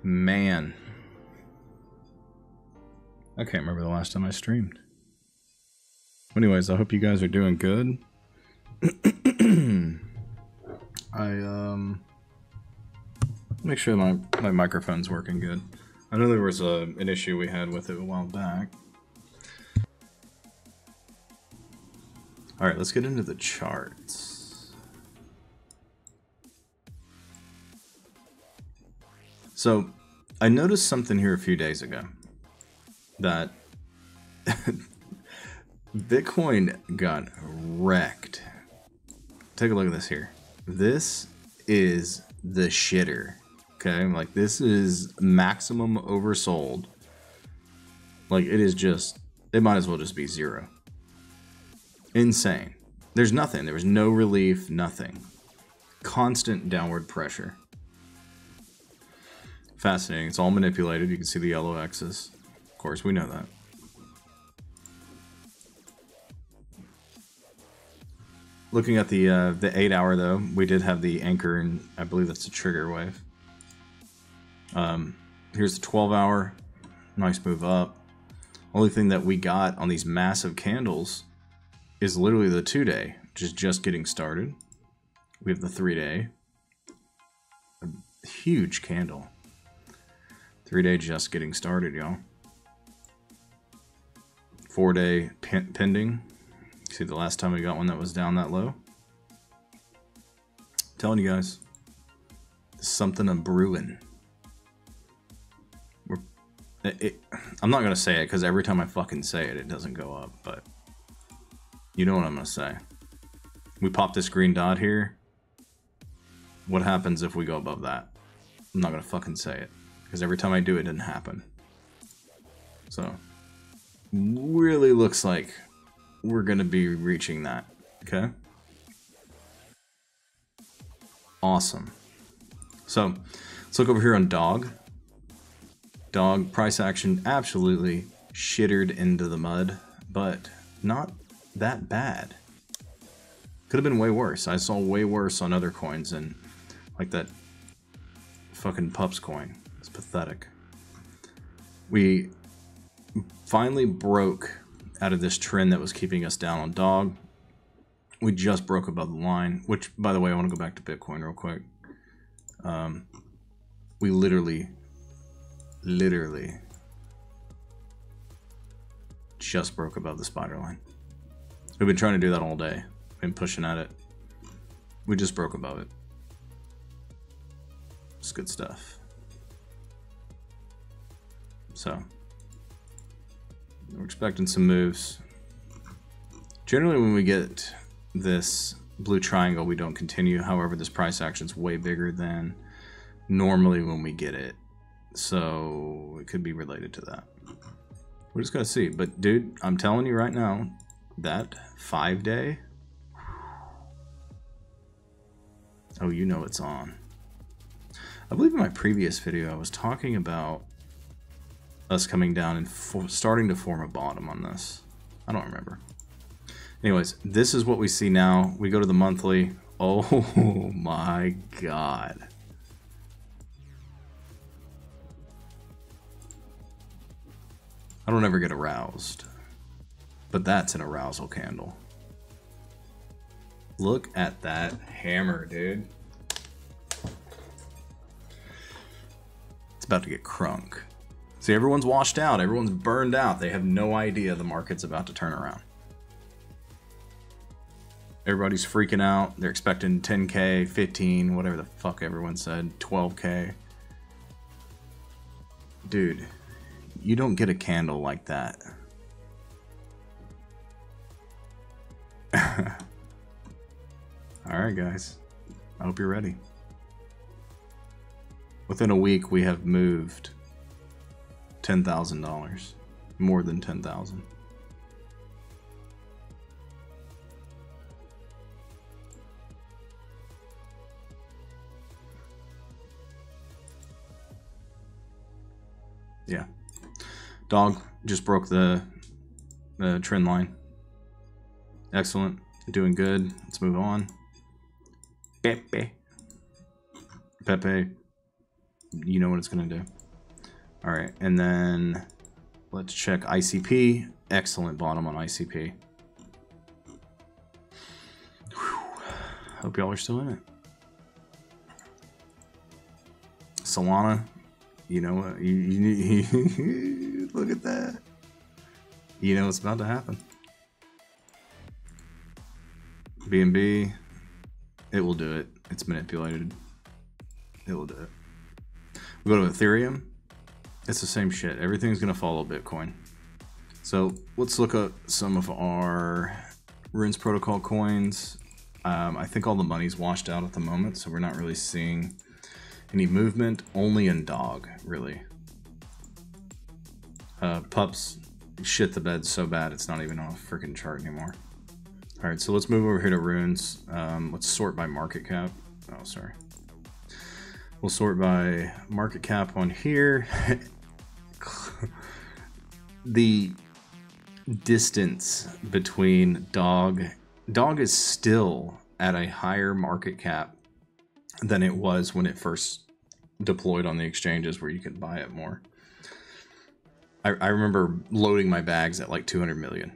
Man. I can't remember the last time I streamed. Anyways, I hope you guys are doing good. Make sure my microphone's working good. I know there was an issue we had with it a while back. Alright, let's get into the charts. So, I noticed something here a few days ago. That Bitcoin got wrecked. Take a look at this here. This is the shitter. Okay, like this is maximum oversold. Like it is just, it might as well just be zero. Insane. There's nothing. There was no relief, nothing. Constant downward pressure. Fascinating. It's all manipulated. You can see the yellow X's. Of course, we know that. Looking at the 8 hour though, we did have the anchor, and I believe that's a trigger wave. Here's the 12 hour, nice move up. Only thing that we got on these massive candles is literally the 2 day, which is just getting started. We have the 3 day, a huge candle. 3 day just getting started, y'all. 4 day pending. See, the last time we got one that was down that low. I'm telling you guys, there's something a brewing. I'm not gonna say it because every time I fucking say it, it doesn't go up. But you know what I'm gonna say. We pop this green dot here. What happens if we go above that? I'm not gonna fucking say it because every time I do, it didn't happen. So, really looks like we're gonna be reaching that. Okay. Awesome. So let's look over here on Dog. Dog price action absolutely shittered into the mud, but not that bad. Could have been way worse. I saw way worse on other coins, and like that fucking Pups coin. It's pathetic. We finally broke out of this trend that was keeping us down on Dog. We just broke above the line, which, by the way, I want to go back to Bitcoin real quick. We literally just broke above the spider line. We've been trying to do that all day. Been pushing at it. We just broke above it. It's good stuff. So, we're expecting some moves. Generally, when we get this blue triangle, we don't continue. However, this price action is way bigger than normally when we get it. So it could be related to that. We're just gonna see. But dude, I'm telling you right now, that 5 day, oh, you know it's on. I believe in my previous video I was talking about us coming down and starting to form a bottom on this. I don't remember. Anyways, this is what we see now. We go to the monthly. Oh my god. I don't ever get aroused, but that's an arousal candle. Look at that hammer, dude. It's about to get crunk. See, everyone's washed out. Everyone's burned out. They have no idea the market's about to turn around. Everybody's freaking out. They're expecting 10K, 15, whatever the fuck everyone said, 12K. Dude. You don't get a candle like that. Alright guys, I hope you're ready. Within a week we have moved $10,000. More than 10,000. Yeah. Dog just broke the trend line. Excellent. Doing good. Let's move on. Pepe. You know what it's going to do. All right, and then let's check ICP. Excellent bottom on ICP. Whew. Hope y'all are still in it. Solana, you know what? You look at that. You know what's about to happen. BNB, it will do it. It's manipulated. It will do it. We go to Ethereum. It's the same shit. Everything's gonna follow Bitcoin. So let's look at some of our Runes Protocol coins. I think all the money's washed out at the moment, so we're not really seeing any movement. Only in Dog, really. Pups shit the bed so bad it's not even on a freaking chart anymore. All right, so let's move over here to Runes. Let's sort by market cap. Oh, sorry. We'll sort by market cap on here. The distance between Dog is still at a higher market cap than it was when it first deployed on the exchanges where you could buy it more. I remember loading my bags at like 200 million.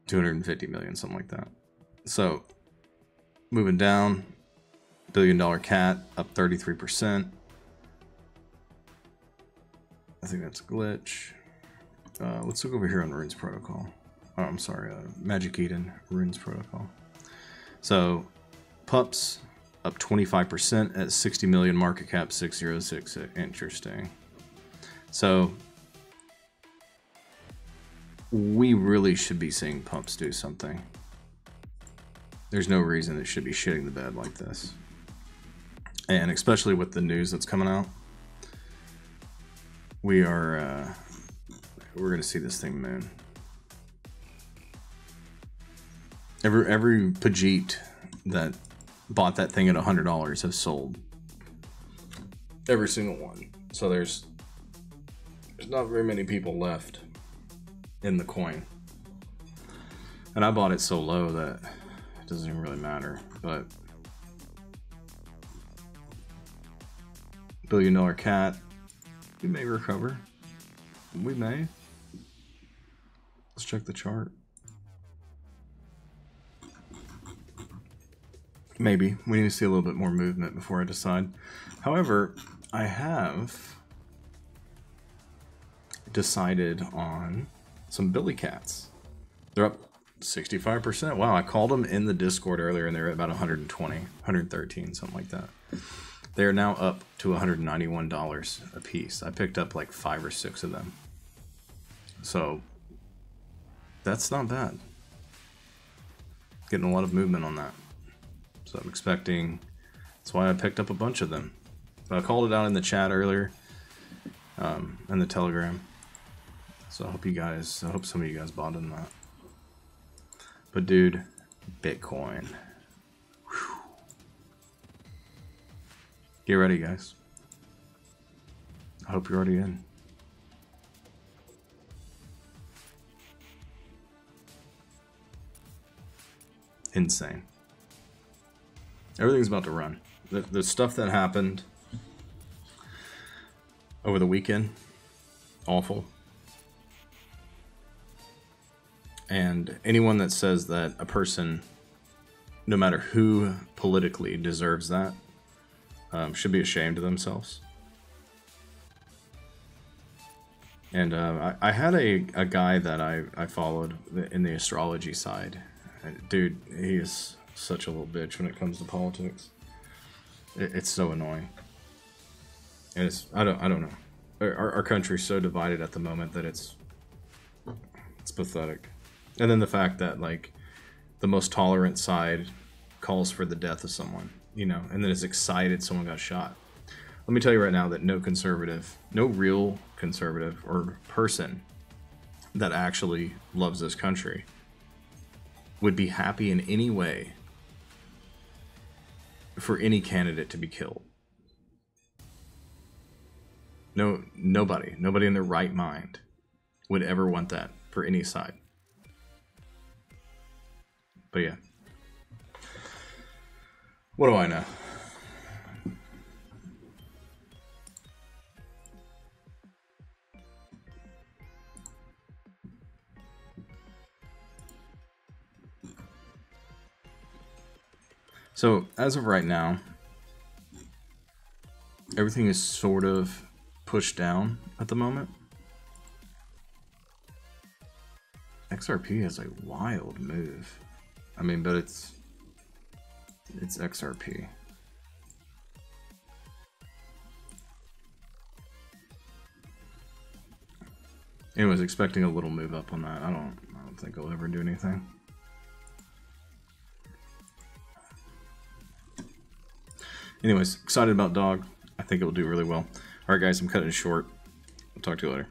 250 million, something like that. So moving down, $1 billion cat up 33%. I think that's a glitch. Let's look over here on Runes Protocol. Oh, I'm sorry, Magic Eden Runes Protocol. So Pups up 25% at 60 million market cap, 606. Interesting. So we really should be seeing Pups do something. There's no reason it should be shitting the bed like this. And especially with the news that's coming out, we're gonna see this thing moon. Every Pajit that bought that thing at $100 has sold. Every single one. So there's not very many people left in the coin. And I bought it so low that it doesn't even really matter. But $1 billion cat, we may recover. We may. Let's check the chart. Maybe. We need to see a little bit more movement before I decide. However, I have decided on some Billy Cats. They're up 65%. Wow, I called them in the Discord earlier and they're at about 120, 113, something like that. They are now up to $191 a piece. I picked up like 5 or 6 of them. So that's not bad. Getting a lot of movement on that. So I'm expecting, that's why I picked up a bunch of them. But I called it out in the chat earlier, in the Telegram. So I hope some of you guys bought in that. But dude, Bitcoin. Whew. Get ready, guys. I hope you're already in. Insane. Everything's about to run. The stuff that happened over the weekend, awful. And anyone that says that a person, no matter who politically deserves that, should be ashamed of themselves. And I had a guy that I followed in the astrology side. Dude, he is such a little bitch when it comes to politics. It's so annoying. And it's I don't know. Our country's so divided at the moment that it's pathetic. And then the fact that like the most tolerant side calls for the death of someone, you know, and then is excited someone got shot. Let me tell you right now that no conservative, no real conservative or person that actually loves this country would be happy in any way for any candidate to be killed. No, nobody in their right mind would ever want that for any side. But yeah. What do I know? So as of right now, everything is sort of pushed down at the moment. XRP has a wild move. I mean, but it's XRP. Anyways, expecting a little move up on that. I don't think I'll ever do anything. Anyways, excited about Dog. I think it will do really well. Alright guys, I'm cutting it short. I'll talk to you later.